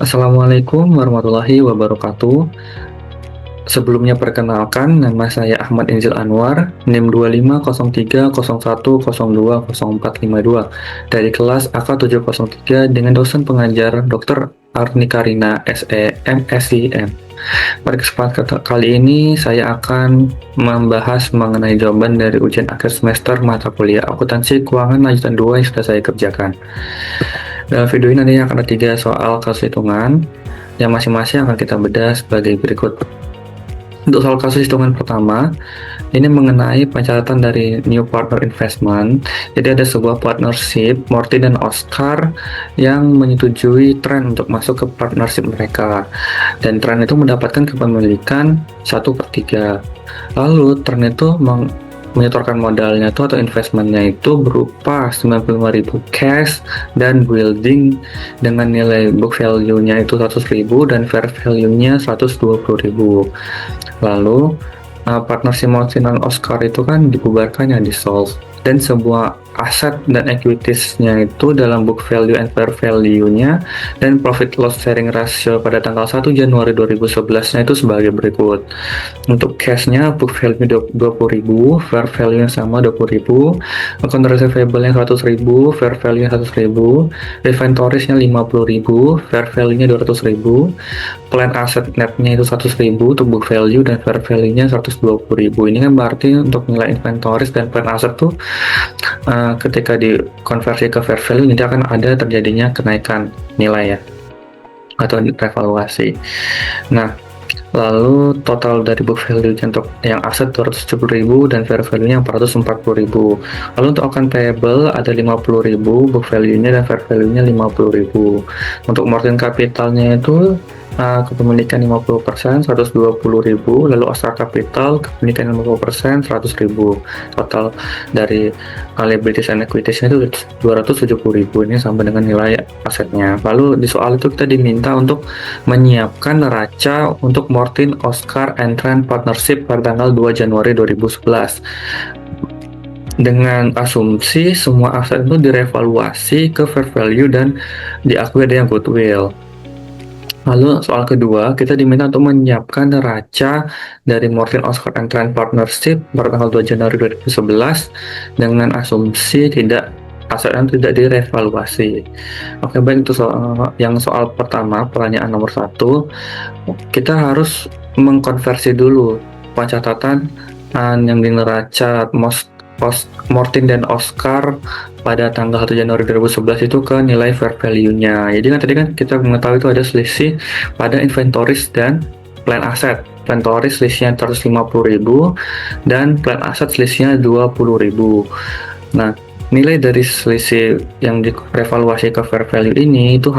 Assalamualaikum warahmatullahi wabarakatuh. Sebelumnya perkenalkan, nama saya Ahmad Enzil Anwar, NIM 250301020452 dari kelas AK703 dengan dosen pengajar Dr. Arni Karina SE MSIM. Pada kesempatan kali ini saya akan membahas mengenai jawaban dari ujian akhir semester mata kuliah akuntansi keuangan lanjutan 2 yang sudah saya kerjakan. Dalam video ini nantinya akan ada 3 soal kasus hitungan yang masing-masing akan kita bedah sebagai berikut. Untuk soal kasus hitungan pertama, ini mengenai pencatatan dari New Partner Investment. Jadi ada sebuah partnership, Morty dan Oscar yang menyetujui tren untuk masuk ke partnership mereka. Dan tren itu mendapatkan kepemilikan 1/3. Lalu tren itu menyetorkan modalnya itu atau investmentnya itu berupa 95.000 cash dan building dengan nilai book value-nya itu 100.000 dan fair value-nya 120.000. Lalu partnership Morty dan Oscar itu kan dibubarkan ya, dissolve, dan sebuah aset dan equities-nya itu dalam book value and fair value-nya dan profit loss sharing ratio pada tanggal 1 Januari 2011-nya itu sebagai berikut. Untuk cash-nya book value 20.000, fair value-nya sama 20.000, account receivable-nya 100.000, fair value-nya 100.000, inventories-nya 50.000, fair value-nya 200.000, plan asset net-nya itu 100.000 untuk book value dan fair value-nya 120.000. Ini kan berarti untuk nilai inventories dan plan asset tuh ketika dikonversi ke fair value nanti akan ada terjadinya kenaikan nilai ya, atau revaluasi. Nah, lalu total dari book value untuk yang aset 270.000 dan fair value-nya 440.000. Lalu untuk account payable ada 50.000 book value-nya dan fair value-nya 50.000. Untuk margin capital-nya itu kepemilikan 50% 120.000, lalu Oscar Capital kepemilikan 50% 100.000. Total dari liabilities and equities itu 270.000. Ini sama dengan nilai asetnya. Lalu di soal itu kita diminta untuk menyiapkan neraca untuk Mortin Oscar and Trend Partnership pada tanggal 2 Januari 2011 dengan asumsi semua aset itu direvaluasi ke fair value dan diakui ada yang goodwill. Lalu soal kedua, kita diminta untuk menyiapkan neraca dari Mortin Oscar and Trend Partnership pada tanggal 2 Januari 2011 dengan asumsi asetnya tidak direvaluasi. Oke, baik, itu soal pertama, pertanyaan nomor 1. Kita harus mengkonversi dulu pencatatan yang di neraca Mortin dan Oscar pada tanggal 1 Januari 2011 itu ke nilai fair value-nya. Jadi kan tadi kan kita mengetahui itu ada selisih pada inventories dan plan asset. Inventories selisihnya 150.000 dan plan asset selisihnya 20.000. Nah, nilai dari selisih yang direvaluasi ke fair value ini itu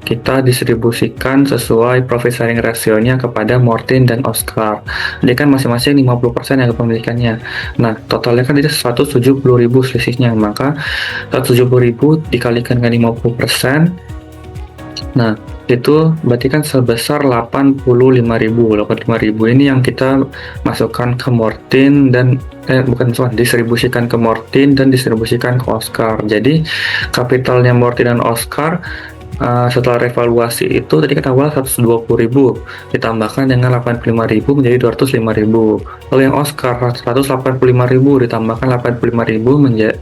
kita distribusikan sesuai profit sharing ratio-nya kepada Mortin dan Oscar. Jadi kan masing-masing 50% yang kepemilikannya. Nah, totalnya kan itu 170.000 selisihnya, maka 170.000 dikalikan dengan 50%. Nah, itu berarti kan sebesar 85.000. 85.000 ini yang kita masukkan ke Mortin dan distribusikan ke Mortin dan distribusikan ke Oscar. Jadi kapitalnya Mortin dan Oscar setelah revaluasi itu tadi kan awal 120.000 ditambahkan dengan 85.000 menjadi 205.000. Lalu yang Oscar 185.000 ditambahkan 85.000 menjadi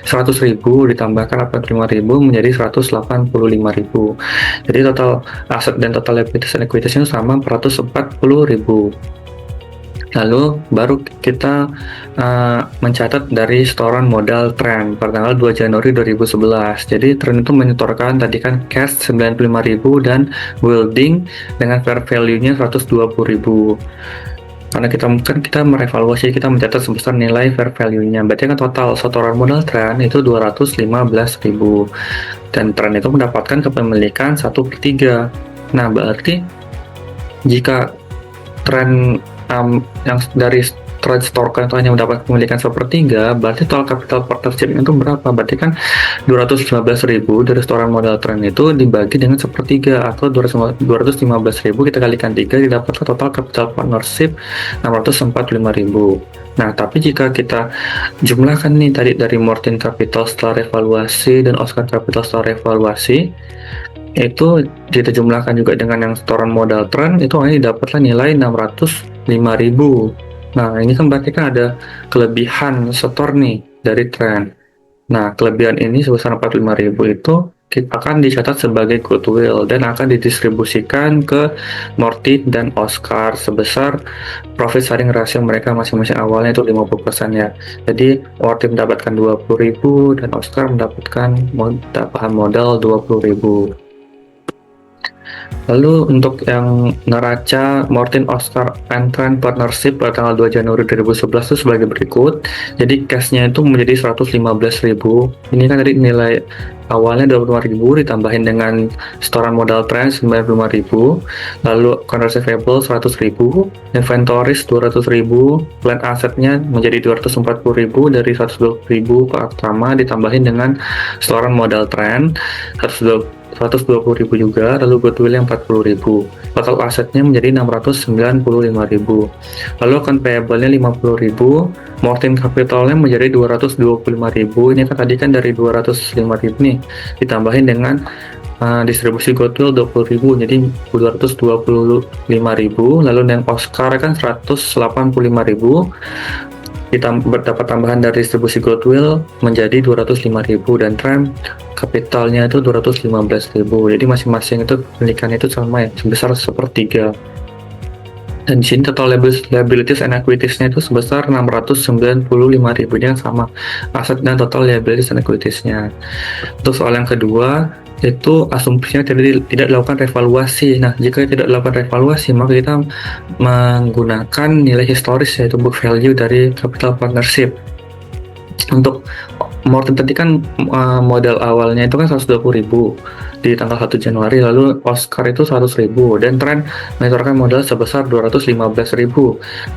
100.000 ditambahkan 85.000 menjadi 185.000. Jadi total aset dan total liabilities and equities itu sama 440.000. Lalu baru kita mencatat dari setoran modal tren pada tanggal 2 Januari 2011. Jadi tren itu menyetorkan tadi kan cash 95.000 dan building dengan fair value-nya 120.000. Karena kita merevaluasi, kita mencatat sebesar nilai fair value-nya. Berarti kan total setoran modal tren itu 215.000 dan tren itu mendapatkan kepemilikan 1/3. Nah, berarti jika tren yang dari trade store itu hanya mendapat kepemilikan 1/3, berarti total capital partnership itu berapa? Berarti kan 215.000 dari setoran modal tren itu dibagi dengan 1/3 atau 215.000 kita kalikan 3 didapatkan total capital partnership 645.000. Nah, tapi jika kita jumlahkan nih tadi dari Mortin Capital setelah revaluasi dan Oscar Capital setelah revaluasi, itu dijumlahkan juga dengan yang setoran modal tren, itu hanya dapatlah nilai 605.000. Nah, ini kan berarti kan ada kelebihan setor nih dari tren. Nah, kelebihan ini sebesar 45.000 itu akan dicatat sebagai goodwill dan akan didistribusikan ke Morty dan Oscar sebesar profit sharing ratio mereka masing-masing awalnya itu 50% ya. Jadi Morty mendapatkan 20.000 dan Oscar mendapatkan tambahan modal 20.000. Lalu untuk yang neraca Mortin Oscar and Trend Partnership pada tanggal 2 Januari 2011 itu sebagai berikut. Jadi cashnya itu menjadi 115.000. Ini kan tadi nilai awalnya 25.000 ditambahin dengan setoran modal tren 95.000, lalu account receivable 100.000, inventories 200.000, plan asetnya menjadi 240.000 dari 120.000 pertama ditambahin dengan setoran modal tren 120.000 juga, lalu goodwill yang 40.000. Total asetnya menjadi 695.000. Lalu account payable-nya 50.000, Mortin capitalnya menjadi 225.000. Ini kan tadi kan dari 205.000 nih, ditambahin dengan distribusi goodwill 20.000 jadi 225.000. Lalu yang Oscar kan 185.000, dapat tambahan dari distribusi goodwill menjadi 205.000 dan tren kapitalnya itu 215.000. Jadi masing-masing itu kepemilikan itu sama ya, sebesar sepertiga. Dan di sini total liabilities and equities-nya itu sebesar 695.000, ini yang sama aset dan total liabilities and equities-nya. Untuk soal yang kedua, itu asumsinya tidak dilakukan revaluasi. Nah, jika tidak dilakukan revaluasi, maka kita menggunakan nilai historis yaitu book value dari capital partnership. Untuk Morten tadi kan modal awalnya itu kan 120.000 di tanggal 1 Januari, lalu Oscar itu 100.000 dan tren menyetorkan modal sebesar 215.000,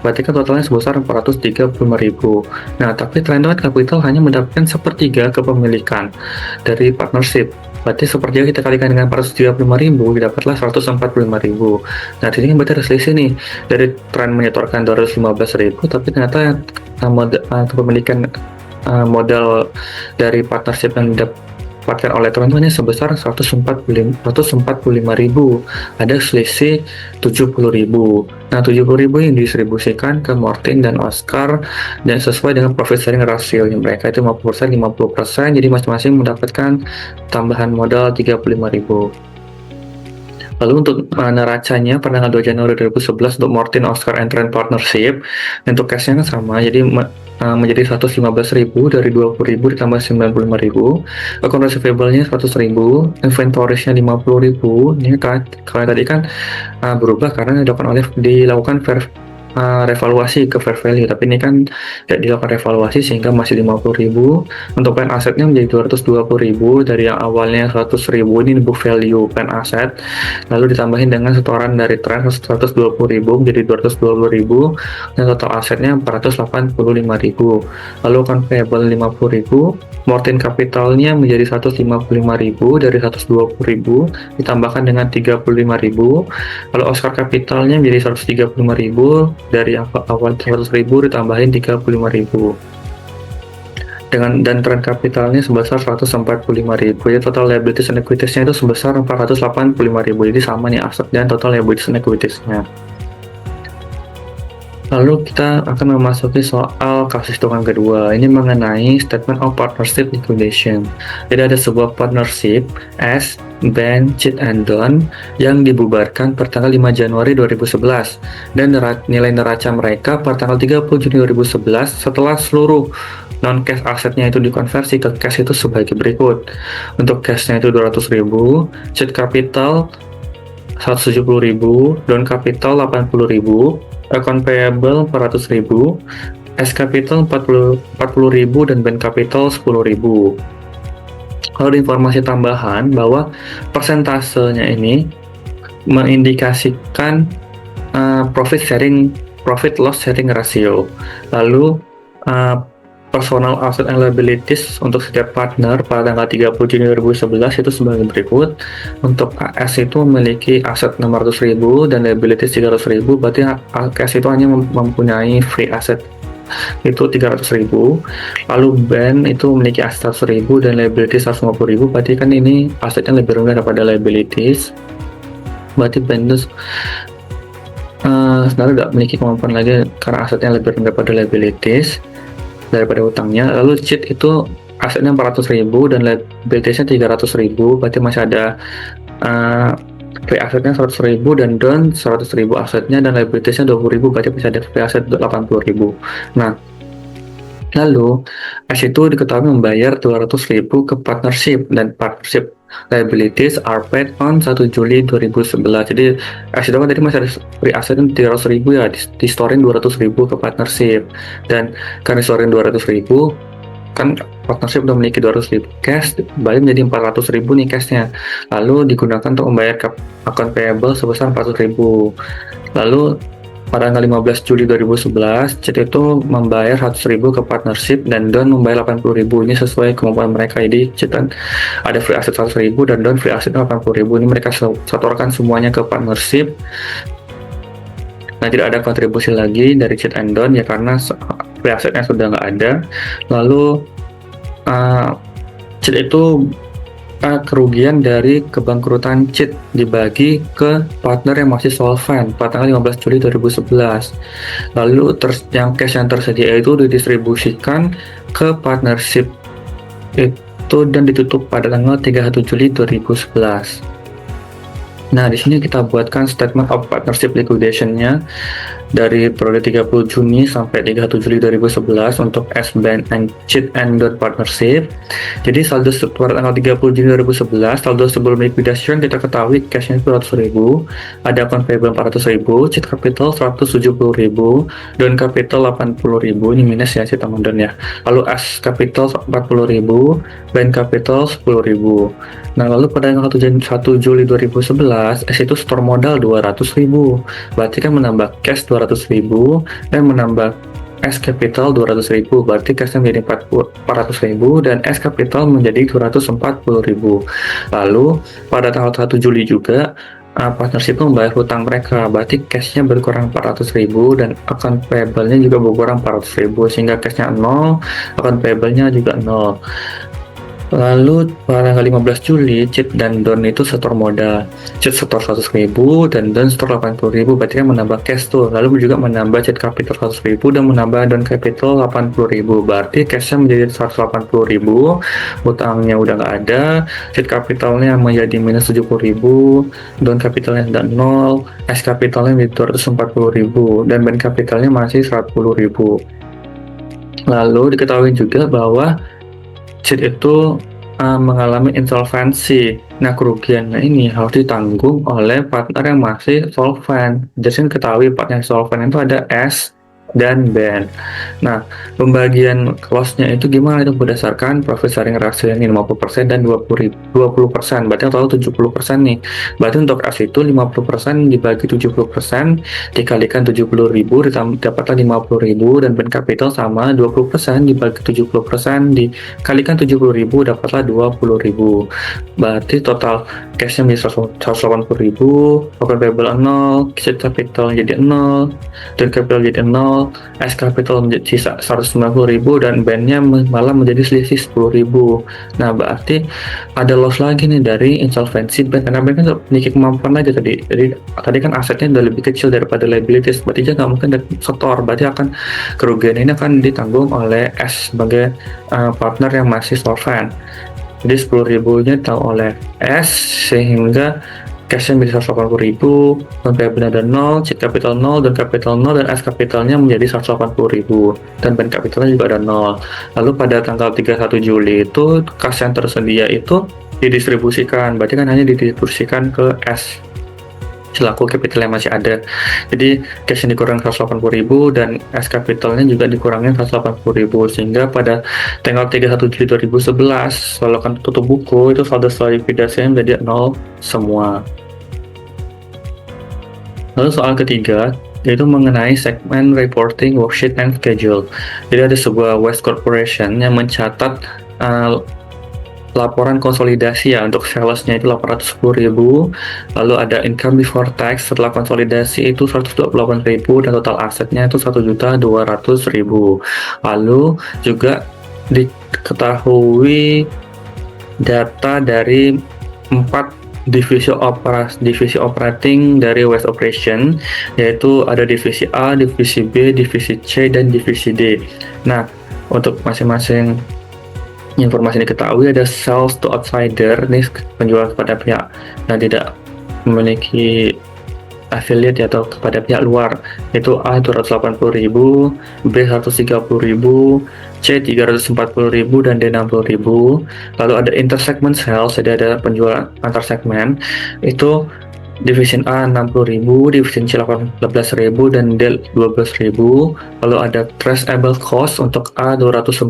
berarti kan totalnya sebesar 435.000. Nah, tapi tren capital hanya mendapatkan sepertiga kepemilikan dari partnership, berarti sepertiga kita kalikan dengan 435.000 dapatlah 145.000. Nah, di sini berarti ada selisih nih, dari tren menyetorkan 215.000 tapi ternyata kepemilikan modal dari partnership yang didapatkan oleh tren hanya sebesar 145.000, ada selisih 70.000. Nah, 70.000 yang didistribusikan ke Mortin dan Oscar dan sesuai dengan profit sharing ratio mereka itu 50%, 50%, jadi masing-masing mendapatkan tambahan modal 35.000. Lalu untuk neracanya pada tanggal 2 Januari 2011 untuk Mortin, Oscar, and Trend Partnership, untuk cashnya kan sama, jadi menjadi 115.000 dari 20.000 ditambah 95.000, account receivable-nya 100.000, inventories-nya 50.000. Ini kan kalau tadi kan berubah karena dilakukan revaluasi ke fair value, tapi ini kan tidak dilakukan revaluasi sehingga masih 50.000. Untuk plan asetnya menjadi 220.000 dari yang awalnya 100.000, ini book value plan aset, lalu ditambahin dengan setoran dari tren 120.000 menjadi 220.000 dan total asetnya 485.000. Lalu account payable 50.000, Mortin capitalnya menjadi 155.000 dari 120.000 ditambahkan dengan 35.000, lalu Oscar capitalnya menjadi 135.000 dari awal 100.000 ditambahin 35.000 dan tren kapitalnya sebesar 145.000. Jadi total liabilities and equities-nya itu sebesar 485.000. Jadi sama nih aset dan total liabilities and equities-nya. Lalu kita akan memasuki soal kasus hitungan kedua. Ini mengenai statement of partnership liquidation. Jadi ada sebuah partnership S, Ben, Chit and Don yang dibubarkan per tanggal 5 Januari 2011 dan nilai neraca mereka per tanggal 30 Juni 2011 setelah seluruh non-cash asetnya itu dikonversi ke cash itu sebagai berikut. Untuk cashnya itu 200.000, Chit capital 170.000, Don capital 80.000, account payable 400.000, S capital 40.000 dan Ben capital 10.000. Kalau informasi tambahan bahwa persentasenya ini mengindikasikan profit loss sharing ratio. Lalu personal asset and liabilities untuk setiap partner pada tanggal 30 Juni 2011 itu sebagai berikut. Untuk AS itu memiliki aset 600.000 dan liabilities 300.000, berarti AS itu hanya mempunyai free asset itu 300.000, lalu band itu memiliki aset 100.000 dan liabilities 150.000, berarti kan ini asetnya lebih rendah daripada liabilities, berarti band itu sebenarnya nggak memiliki kemampuan lagi karena asetnya lebih rendah daripada liabilities daripada utangnya. Lalu cheat itu asetnya 400.000 dan liabilitiesnya 300.000, berarti masih ada free asetnya 100.000 dan down 100.000 asetnya dan liabilitiesnya 20.000, berarti masih ada free aset 80.000. Nah, lalu S itu diketahui membayar 200.000 ke partnership dan partnership liabilities are paid on 1 Juli 2011. Jadi S itu kan tadi masih ada free asset 300.000 ya, di-storein 200.000 ke partnership, dan karena storein 200.000 kan partnership udah memiliki 200.000 cash, balik menjadi 400.000 nih cashnya, lalu digunakan untuk membayar ke account payable sebesar 400.000. Lalu pada tanggal 15 Juli 2011, CET itu membayar 100.000 ke partnership dan Don membayar 80.000. Ini sesuai kemampuan mereka. Jadi CET ada free asset 100.000 dan Don free asset 80.000. Ini mereka setorkan semuanya ke partnership. Nah, tidak ada kontribusi lagi dari CET and Don ya, karena free assetnya sudah nggak ada. Lalu CET itu kerugian dari kebangkrutan CET dibagi ke partner yang masih solvent pada tanggal 15 Juli 2011. Lalu yang cash yang tersedia itu didistribusikan ke partnership itu dan ditutup pada tanggal 31 Juli 2011. Nah, di sini kita buatkan statement of partnership liquidation-nya dari periode 30 Juni sampai 31 Juli 2011 untuk S-Band and CET and Don partnership. Jadi saldo pada tanggal 30 Juni 2011, saldo sebelum liquidation kita ketahui cashnya 200.000, ada account payable 400.000, CET capital 170.000, Don capital 80.000, ini minus ya CET sama Don ya. Lalu S capital 40.000, Band capital 10.000. Nah, lalu pada tanggal 1 Juli 2011, S itu store modal 200.000, berarti kan menambah cash 200.000 dan menambah S capital 200.000, berarti cashnya menjadi 400.000 dan S capital menjadi 240.000. Lalu pada tanggal 1 Juli juga partnership membayar hutang mereka, berarti cashnya berkurang 400.000 dan account payable-nya juga berkurang 400.000, sehingga cashnya 0, account payable-nya juga 0. Lalu pada tanggal 15 Juli, CET dan Don itu setor modal. CET setor 100.000 dan Don setor 80.000, berarti kan menambah cash tuh. Lalu juga menambah CET capital 100.000 dan menambah Don capital 80.000, berarti cashnya menjadi 180.000, utangnya udah nggak ada, CET capitalnya menjadi minus 70.000, Don capitalnya udah 0, S capitalnya menjadi 240.000, dan Band capitalnya masih 110.000. Lalu diketahui juga bahwa CET itu mengalami insolvensi. Nah, kerugiannya ini harus ditanggung oleh partner yang masih solvent. Jadi ketahui partner solvent itu ada S dan Band. Nah, pembagian loss-nya itu gimana? Itu berdasarkan profit sharing ratio ini 50% dan 20%, berarti total 70% nih. Berarti untuk S itu 50% dibagi 70% dikalikan 70.000 dapatlah 50.000, dan Band capital sama 20% dibagi 70% dikalikan 70.000 dapatlah 20.000. Berarti total cashnya menjadi 180.000, account payable 0, CET capital jadi 0, dan capital jadi 0, S capital menjadi sisa 190.000, dan bandnya malah menjadi selisih 10.000. Nah, berarti ada loss lagi nih dari insolvency band, karena band kan memiliki kemampuan aja tadi. Jadi tadi kan asetnya udah lebih kecil daripada liabilities, berarti dia nggak mungkin setor, berarti akan kerugian ini akan ditanggung oleh S sebagai partner yang masih solvent. Jadi 10.000-nya ditanggung oleh S, sehingga cashnya menjadi 180.000, dan payable ada 0, CET capital 0, dan capital 0, dan S capitalnya menjadi 180.000, dan Band capitalnya juga ada 0. Lalu pada tanggal 31 Juli itu cash yang tersedia itu didistribusikan, berarti kan hanya didistribusikan ke S selaku capital yang masih ada. Jadi cash yang dikurangin 180.000 dan S capitalnya juga dikurangin 180.000, sehingga pada tanggal 31 Juli 2011 lalu akan tutup buku itu saldo setelah likuidasinya menjadi 0 semua. Lalu soal ketiga yaitu mengenai segmen reporting worksheet and schedule. Jadi ada sebuah West Corporation yang mencatat laporan konsolidasi ya, untuk salesnya itu 810.000, lalu ada income before tax setelah konsolidasi itu 128.000, dan total asetnya itu 1.200.000. Lalu juga diketahui data dari 4 divisi operating dari West Operation, yaitu ada divisi A, divisi B, divisi C, dan divisi D. Nah, untuk masing-masing informasi diketahui, ada sales to outsider, nih penjual kepada pihak yang tidak memiliki affiliate atau kepada pihak luar, itu A 280.000, B 130.000, C 340.000, dan D 60.000. Lalu ada intersegment sales, jadi ada penjual antar segmen, itu Division A 60.000, Division C 18.000, dan D 12.000. Lalu ada traceable cost untuk A 245.000,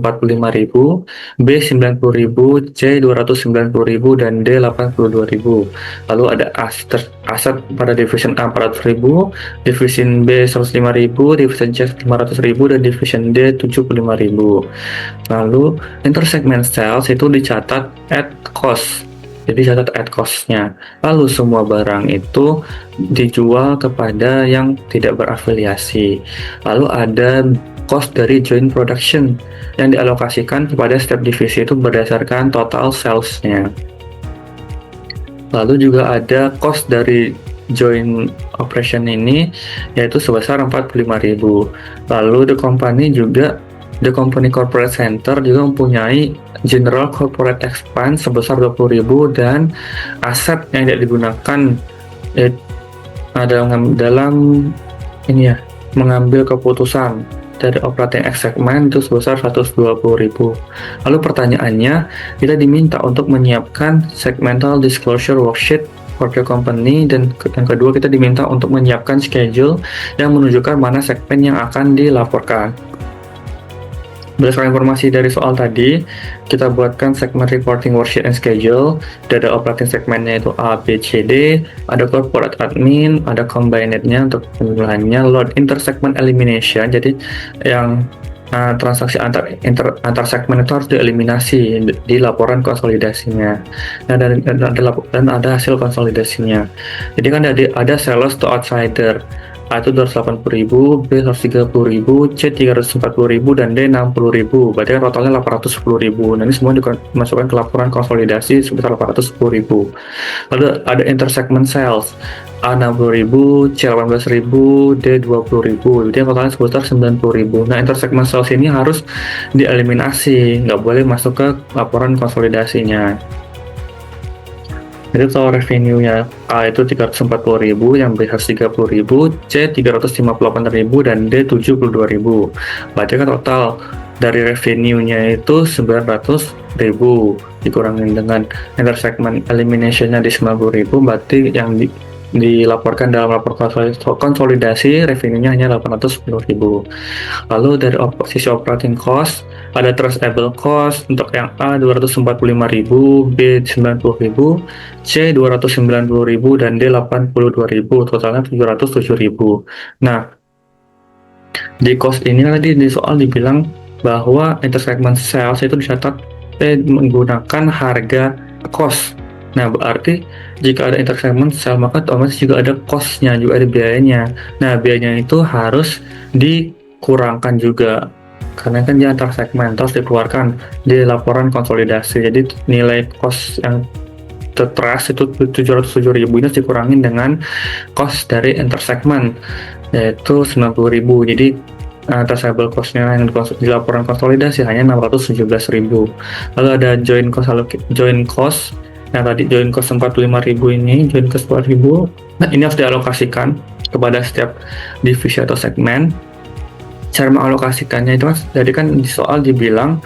B 90.000, C 290.000, dan D 82.000. Lalu ada aset pada Division A 400.000, Division B 105.000, Division C 500.000, dan Division D 75.000. Lalu intersegment sales itu dicatat at cost, jadi catat at cost-nya. Lalu semua barang itu dijual kepada yang tidak berafiliasi. Lalu ada cost dari joint production yang dialokasikan kepada setiap divisi itu berdasarkan total sales-nya. Lalu juga ada cost dari joint operation ini, yaitu sebesar 45.000. Lalu The Company Corporate Center juga mempunyai General Corporate Expense sebesar 20.000, dan aset yang tidak digunakan dalam ini ya, mengambil keputusan dari operating segment itu sebesar 120.000. Lalu pertanyaannya, kita diminta untuk menyiapkan segmental disclosure worksheet for the company, dan yang kedua kita diminta untuk menyiapkan schedule yang menunjukkan mana segmen yang akan dilaporkan. Berdasarkan informasi dari soal tadi, kita buatkan segmen reporting worksheet and schedule. Ada operating segmennya itu A, B, C, D, ada corporate admin, ada combined-nya untuk penjumlahannya, load intersegment elimination, jadi yang transaksi antar segmen itu harus dieliminasi di laporan konsolidasinya. Dan ada hasil konsolidasinya. Jadi kan ada sales to outsider, A itu 280.000, B 130.000, C 340.000, dan D 60.000. Berarti kan totalnya 810.000. Nah, ini semua dimasukkan ke laporan konsolidasi sebesar 810.000. Lalu ada intersegment sales, A 60.000, C 18.000, D 20.000. Jadi totalnya sebesar 90.000. Nah, intersegment sales ini harus dieliminasi, nggak boleh masuk ke laporan konsolidasinya. Jadi total revenue-nya A itu 340.000, yang B 130.000, C 358.000, dan D 72.000. Berarti kan total dari revenue-nya itu 900.000 dikurangin dengan intersegment elimination-nya di 90.000, berarti yang dilaporkan dalam lapor konsolidasi revenue-nya hanya 810.000. Lalu dari sisi operating cost, ada traceable cost untuk yang A 245.000, B 90.000, C 290.000, dan D 82.000, totalnya 707.000. Nah, di cost ini tadi di soal dibilang bahwa intersegment sales itu dicatat menggunakan harga cost. Nah, berarti jika ada intersegment sales, maka otomatis juga ada cost-nya, juga ada biayanya. Nah, biayanya itu harus dikurangkan juga, karena kan di antar segmen harus dikeluarkan di laporan konsolidasi. Jadi nilai cost yang tertras itu 707.000 ini harus dikurangin dengan cost dari intersegment, yaitu 90.000. Jadi traceable cost-nya yang di laporan konsolidasi hanya 617.000. Lalu ada joint cost. Nah, tadi joint cost 45.000 ini, joint cost 4.000. Nah, ini harus dialokasikan kepada setiap divisi atau segmen. Cara mengalokasikannya itu jadi kan di soal dibilang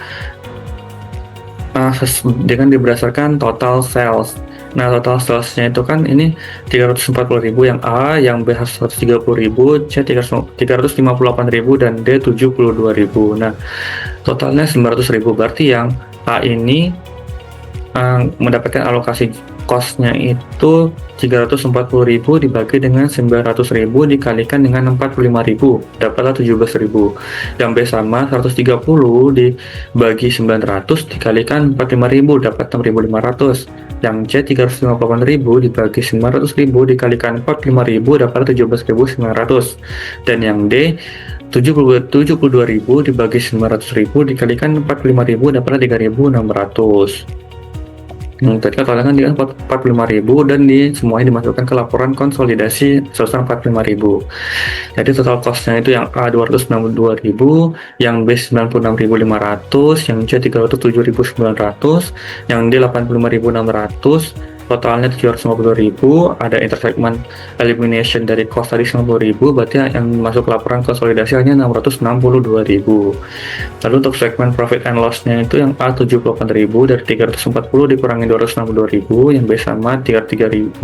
dengan berdasarkan total sales. Nah, total salesnya itu kan ini 340.000 yang A, yang B 130.000, C 358.000, dan D 72.000. Nah, totalnya 900.000. Berarti yang A ini mendapatkan alokasi cost-nya itu 340.000 dibagi dengan 900.000 dikalikan dengan 45.000, dapatlah 17.000. Yang B sama 130 dibagi 900 dikalikan 45.000, dapat 6.500. Yang C 358.000 dibagi 900.000 dikalikan 45.000, dapat 17.900. Dan yang D 72.000 dibagi 900.000 dikalikan 45.000, dapat 3.600. Tadi katakan dia 45.000 dan semuanya dimasukkan ke laporan konsolidasi sebesar 45.000. Jadi total cost-nya itu yang A 292.000, yang B 96.500, yang C 307.900, yang D 85.600, totalnya 750.000. Ada intersegment elimination dari cost tadi 90.000, berarti yang masuk ke laporan konsolidasi hanya 662.000. Lalu untuk segmen profit and loss-nya itu yang A 78.000 dari 340 dikurangi 262.000, yang B sama 33.500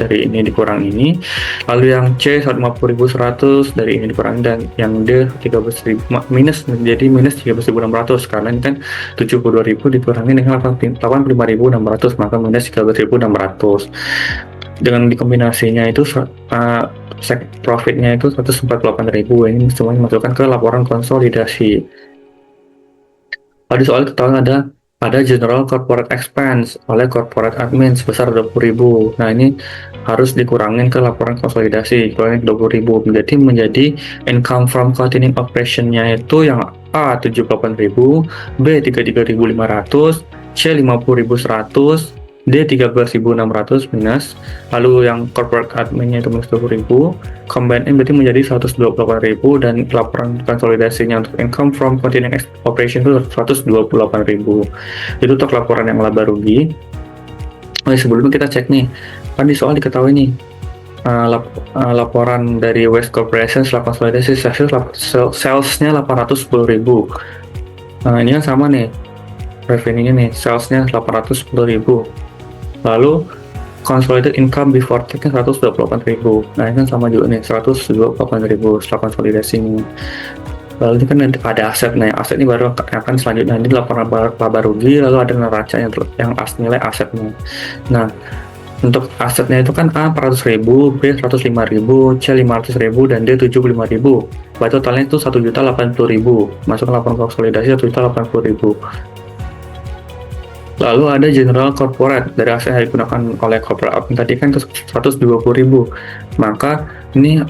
dari ini dikurang ini. Lalu yang C 150.100 dari ini dikurangi, dan yang D 13.000 minus, menjadi minus 13.600 karena ini kan 72.000 dikurangi dengan 85.600, maka minus 13.600. Dengan dikombinasinya itu profitnya itu 148.000. Ini semuanya dimasukkan ke laporan konsolidasi. Pada soal ketahuan ada general corporate expense oleh corporate admin sebesar 20.000. Nah, ini harus dikurangin ke laporan konsolidasi, kurangin 20.000 menjadi income from continuing operation-nya itu yang A 78.000, B 33.500, C 50.100, D 13.600 minus. Lalu yang corporate admin-nya itu minus 20.000, combine berarti menjadi 128.000, dan laporan konsolidasinya untuk income from continuing operation itu 128.000. Itu untuk laporan yang laba rugi. Sebelumnya kita cek nih, kan di soal diketahui nih laporan dari West Corporation setelah konsolidasi sales-nya 810.000. Nah, ini kan sama nih revenue-nya nih, sales-nya 810.000. Lalu consolidated income before tax-nya 128.000. Nah, ini kan sama juga nih, 128.000 setelah konsolidasi ini. Lalu ini kan ada aset. Nah, aset ini baru akan selanjutnya, ini laporan laba rugi, lalu ada neraca yang nilai asetnya. Nah, untuk asetnya itu kan A 400.000, B 105.000, C 500.000, dan D 75.000. Berarti totalnya itu 1.080.000. Masuk ke laporan konsolidasi 1.080.000. Lalu ada general corporate dari aset yang digunakan oleh corporate admin tadi kan itu 120.000. Maka ini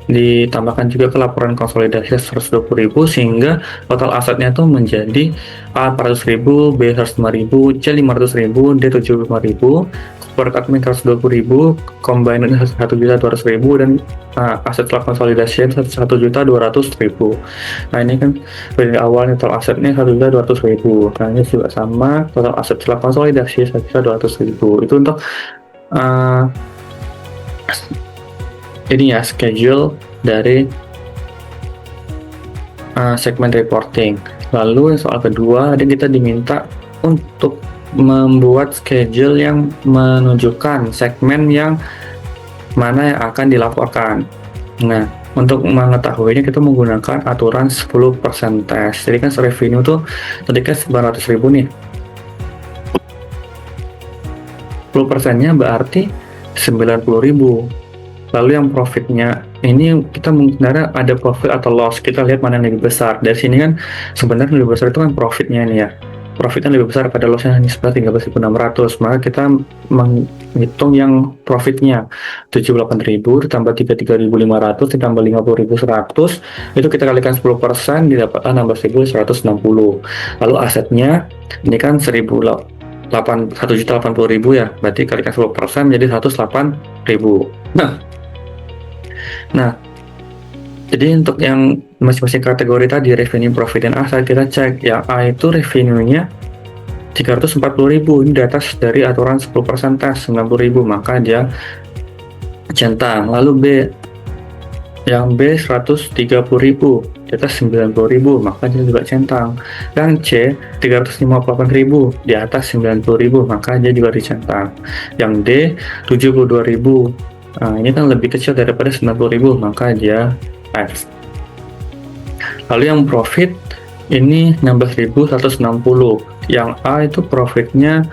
ditambahkan juga ke laporan konsolidasi 120.000 sehingga total asetnya itu menjadi A 400.000, B 105.000, C 500.000, D 75.000, corporate admin 120.000, combine 1.200.000, dan aset setelah konsolidasi 1.200.000. Nah, ini kan dari awalnya total asetnya 1.200.000. Nah, ini juga sama, total aset setelah konsolidasi 1.200.000. Itu untuk ini ya, schedule dari segmen reporting. Lalu soal kedua, kita diminta untuk membuat schedule yang menunjukkan segmen yang mana yang akan dilaporkan. Nah, untuk mengetahuinya kita menggunakan aturan 10% test. Jadi kan revenue tuh tadi kan 900.000 nih. 10%-nya berarti 90.000. Lalu yang profitnya ini kita sebenarnya ada profit atau loss. Kita lihat mana yang lebih besar. Dari sini kan sebenarnya lebih besar itu kan profitnya ini ya. Profitnya lebih besar pada loss-nya hanya sekitar 13.600. Maka kita menghitung yang profitnya 78.000 ditambah 33.500 ditambah 50.100, itu kita kalikan 10%, didapatkan 16.160. Lalu asetnya ini kan 1.080.000 ya, berarti kalikan 10% menjadi 108.000. Nah, jadi untuk yang masing-masing kategori tadi revenue, profit, dan aset kita cek. Yang A itu revenue-nya 340.000, ini di atas dari aturan 10% tes 90.000, maka dia centang. Lalu B, yang B 130.000 di atas 90.000, maka dia juga centang. Dan C 358.000 di atas 90.000, maka dia juga dicentang. Yang D 72.000. Nah, ini kan lebih kecil daripada 90.000, maka dia X. Lalu yang profit ini 16.160. Yang A itu profitnya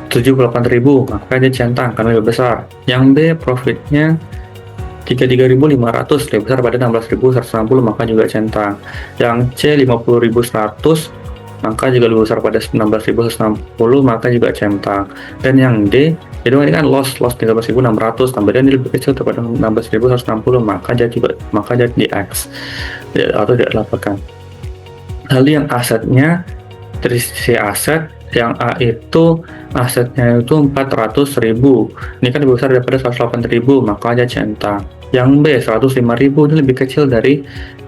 78.000, maka dia centang karena lebih besar. Yang B, profitnya 33.500, lebih besar pada 16.160, maka juga centang. Yang C, 50.100, maka juga lebih besar pada 16.160, maka juga centang. Dan yang D, jadi ini kan loss 13.600, tambah dia lebih kecil daripada 16.160, maka jadi di X atau tidak dilaporkan. Lalu yang asetnya, dari sisi aset, yang A itu asetnya itu 400.000, ini kan lebih besar daripada 108.000, maka aja centang. Yang B 105.000, ini lebih kecil dari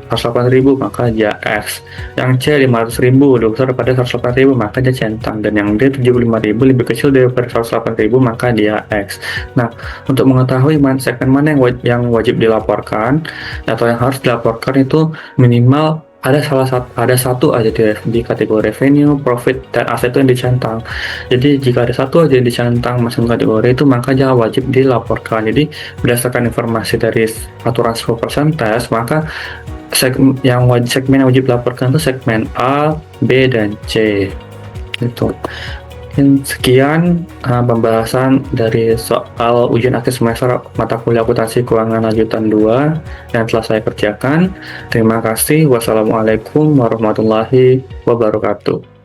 108.000, maka aja X. Yang C 500.000, lebih besar daripada 108.000, maka dia centang. Dan yang D 75.000, lebih kecil daripada 108.000, maka dia X. Nah, untuk mengetahui segmen mana yang wajib dilaporkan atau yang harus dilaporkan, itu minimal ada satu aja di kategori revenue, profit, dan aset itu yang dicentang. Jadi jika ada satu aja yang dicentang masuk kategori itu, maka dia wajib dilaporkan. Jadi berdasarkan informasi dari aturan 10% tes, maka segmen yang wajib dilaporkan itu segmen A, B, dan C. Itu. Sekian pembahasan dari soal ujian akhir semester mata kuliah akuntansi keuangan lanjutan 2 yang telah saya kerjakan. Terima kasih. Wassalamualaikum warahmatullahi wabarakatuh.